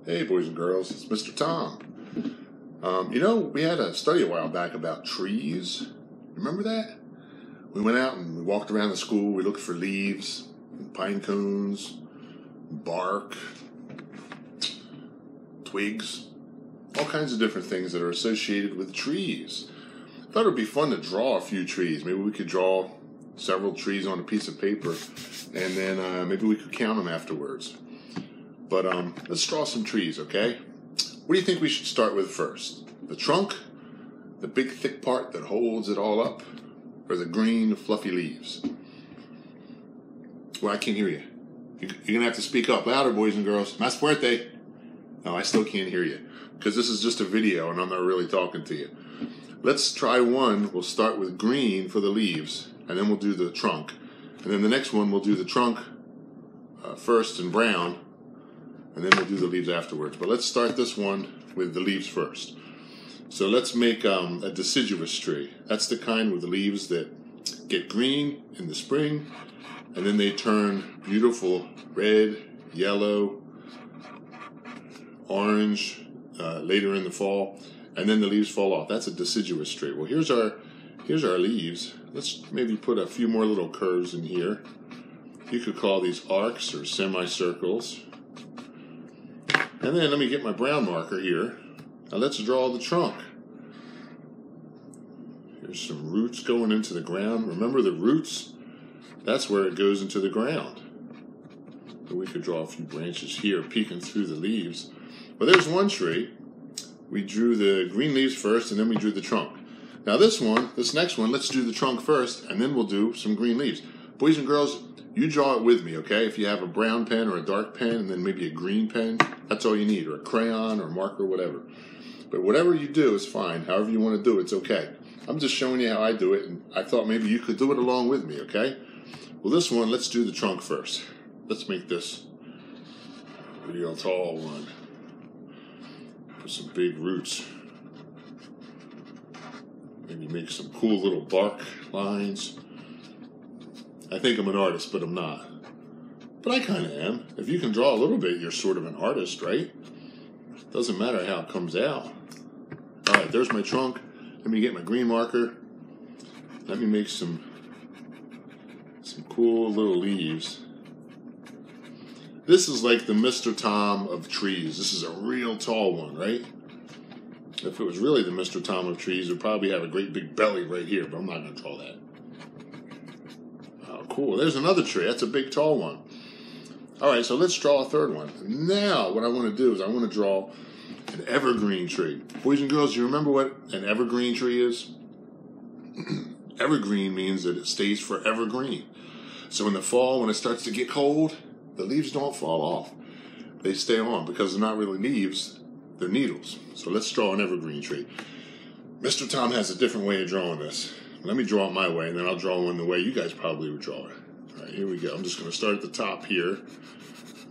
Hey boys and girls, it's Mr. Tom. We had a study a while back about trees. Remember that? We went out and we walked around the school, we looked for leaves, pine cones, bark, twigs, all kinds of different things that are associated with trees. I thought it would be fun to draw a few trees. Maybe we could draw several trees on a piece of paper and then maybe we could count them afterwards. But let's draw some trees, okay? What do you think we should start with first? The trunk, the big thick part that holds it all up, or the green fluffy leaves? Well, I can't hear you. You're going to have to speak up louder, boys and girls. Más fuerte. No, I still can't hear you because this is just a video and I'm not really talking to you. Let's try one. We'll start with green for the leaves and then we'll do the trunk. And then the next one we'll do the trunk first in brown and then we'll do the leaves afterwards. But let's start this one with the leaves first. So let's make a deciduous tree. That's the kind with the leaves that get green in the spring and then they turn beautiful red, yellow, orange later in the fall, and then the leaves fall off. That's a deciduous tree. Well, here's our leaves. Let's maybe put a few more little curves in here. You could call these arcs or semicircles. And then let me get my brown marker here. Now let's draw the trunk. Here's some roots going into the ground. Remember the roots? That's where it goes into the ground. So we could draw a few branches here peeking through the leaves. But there's one tree. We drew the green leaves first and then we drew the trunk. Now this next one, let's do the trunk first and then we'll do some green leaves. Boys and girls, you draw it with me, okay? If you have a brown pen or a dark pen and then maybe a green pen, that's all you need, or a crayon or a marker, whatever. But whatever you do is fine. However you want to do it, it's okay. I'm just showing you how I do it, and I thought maybe you could do it along with me, okay? Well, this one, let's do the trunk first. Let's make this a real tall one. Put some big roots. Maybe make some cool little bark lines. I think I'm an artist, but I'm not. But I kind of am. If you can draw a little bit, you're sort of an artist, right? Doesn't matter how it comes out. All right, there's my trunk. Let me get my green marker. Let me make some cool little leaves. This is like the Mr. Tom of trees. This is a real tall one, right? If it was really the Mr. Tom of trees, it would probably have a great big belly right here, but I'm not going to draw that. Oh, cool. There's another tree. That's a big, tall one. All right, so let's draw a third one. Now, what I want to do is I want to draw an evergreen tree. Boys and girls, you remember what an evergreen tree is? Evergreen means that it stays forever green. So in the fall, when it starts to get cold, the leaves don't fall off. They stay on because they're not really leaves, they're needles. So let's draw an evergreen tree. Mr. Tom has a different way of drawing this. Let me draw it my way, and then I'll draw one the way you guys probably would draw it. All right, here we go. I'm just going to start at the top here.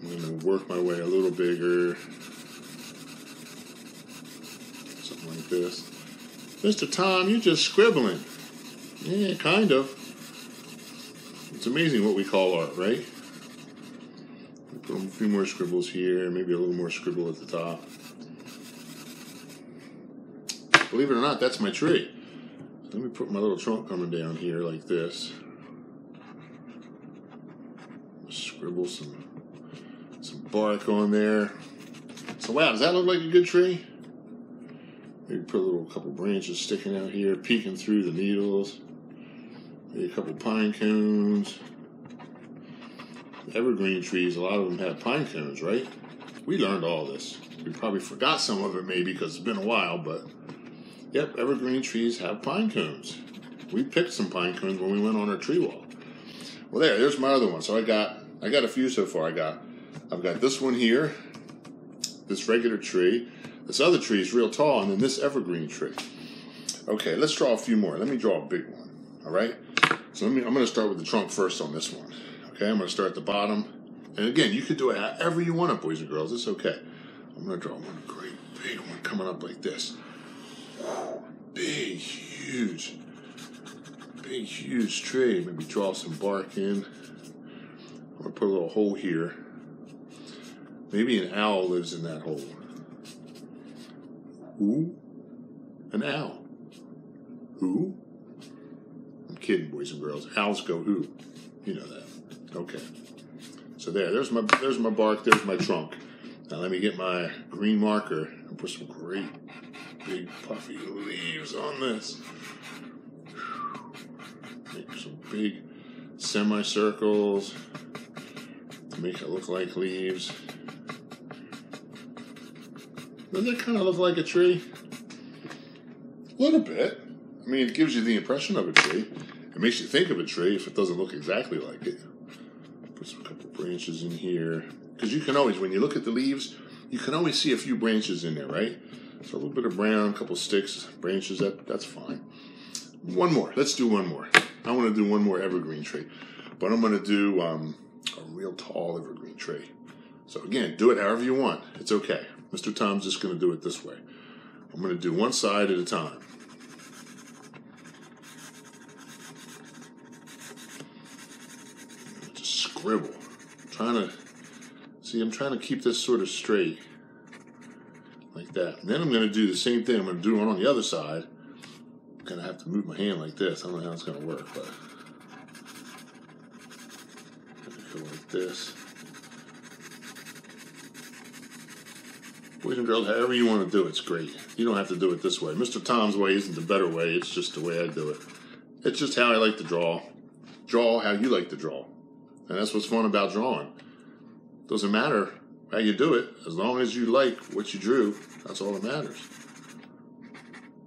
I'm going to work my way a little bigger. Something like this. Mr. Tom, you're just scribbling. Yeah, kind of. It's amazing what we call art, right? Put a few more scribbles here, maybe a little more scribble at the top. Believe it or not, that's my tree. So let me put my little trunk coming down here like this. Scribble some bark on there. So wow, does that look like a good tree? Maybe put a couple branches sticking out here, peeking through the needles. Maybe a couple pine cones. Evergreen trees, a lot of them have pine cones, right? We learned all this. We probably forgot some of it maybe because it's been a while, but yep, evergreen trees have pine cones. We picked some pine cones when we went on our tree walk. Well, there's my other one. So I got a few so far. I've got this one here, this regular tree. This other tree is real tall, and then this evergreen tree. Okay, let's draw a few more. Let me draw a big one. All right. So I'm going to start with the trunk first on this one. Okay, I'm going to start at the bottom. And again, you can do it however you want it, boys and girls. It's okay. I'm going to draw one great big one coming up like this. Big, huge tree. Maybe draw some bark in. I'm going to put a little hole here. Maybe an owl lives in that hole. Who? An owl. Who? I'm kidding, boys and girls. Owls go who? You know that. Okay. So there's my bark, there's my trunk. Now let me get my green marker and put some great big puffy leaves on this. Make some big semicircles to make it look like leaves. Does that kind of look like a tree? A little bit. I mean, it gives you the impression of a tree. It makes you think of a tree if it doesn't look exactly like it. Put some couple branches in here. Because you can always, when you look at the leaves, you can always see a few branches in there, right? So a little bit of brown, a couple sticks, branches, that's fine. One more. Let's do one more. I want to do one more evergreen tree. But I'm going to do a real tall evergreen tree. So again, do it however you want. It's okay. Mr. Tom's just going to do it this way. I'm going to do one side at a time. Just scribble. I'm trying to keep this sort of straight. Like that. And then I'm going to do the same thing. I'm going to do one on the other side. I'm going to have to move my hand like this. I don't know how it's going to work, but go like this. Boys and girls, however you want to do it's great. You don't have to do it this way. Mr. Tom's way isn't the better way. It's just the way I do it. It's just how I like to draw. Draw how you like to draw. And that's what's fun about drawing. Doesn't matter how you do it. As long as you like what you drew, that's all that matters.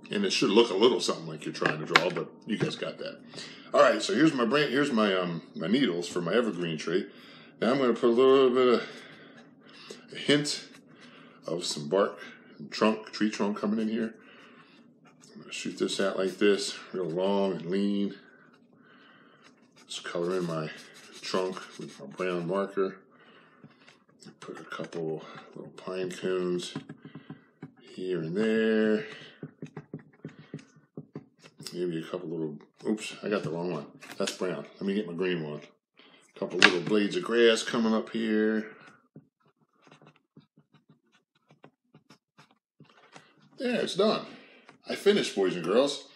And it should look a little something like you're trying to draw, but you guys got that. All right, so here's my my needles for my evergreen tree. Now I'm going to put a little bit of a hint of some bark and tree trunk coming in here. I'm going to shoot this out like this, real long and lean. Just color in my trunk with my brown marker. Put a couple little pine cones here and there. Maybe a couple little, oops, I got the wrong one. That's brown. Let me get my green one. A couple little blades of grass coming up here. There, it's done. I finished, boys and girls.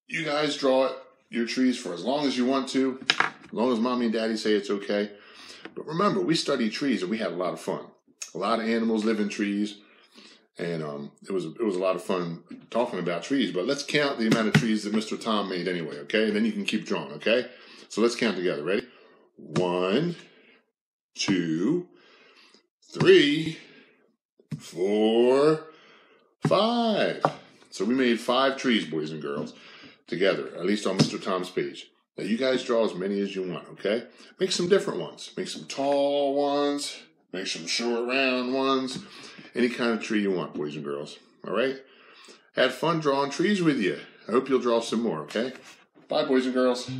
You guys draw your trees for as long as you want to, as long as mommy and daddy say it's okay. But remember, we study trees and we had a lot of fun. A lot of animals live in trees, and it was a lot of fun talking about trees. But let's count the amount of trees that Mr. Tom made anyway, okay? And then you can keep drawing, okay? So let's count together. Ready? 1, 2, 3, 4, 5. So we made 5 trees, boys and girls, together, at least on Mr. Tom's page. Now, you guys draw as many as you want, okay? Make some different ones. Make some tall ones. Make some short, round ones. Any kind of tree you want, boys and girls, all right? Had fun drawing trees with you. I hope you'll draw some more, okay? Bye, boys and girls.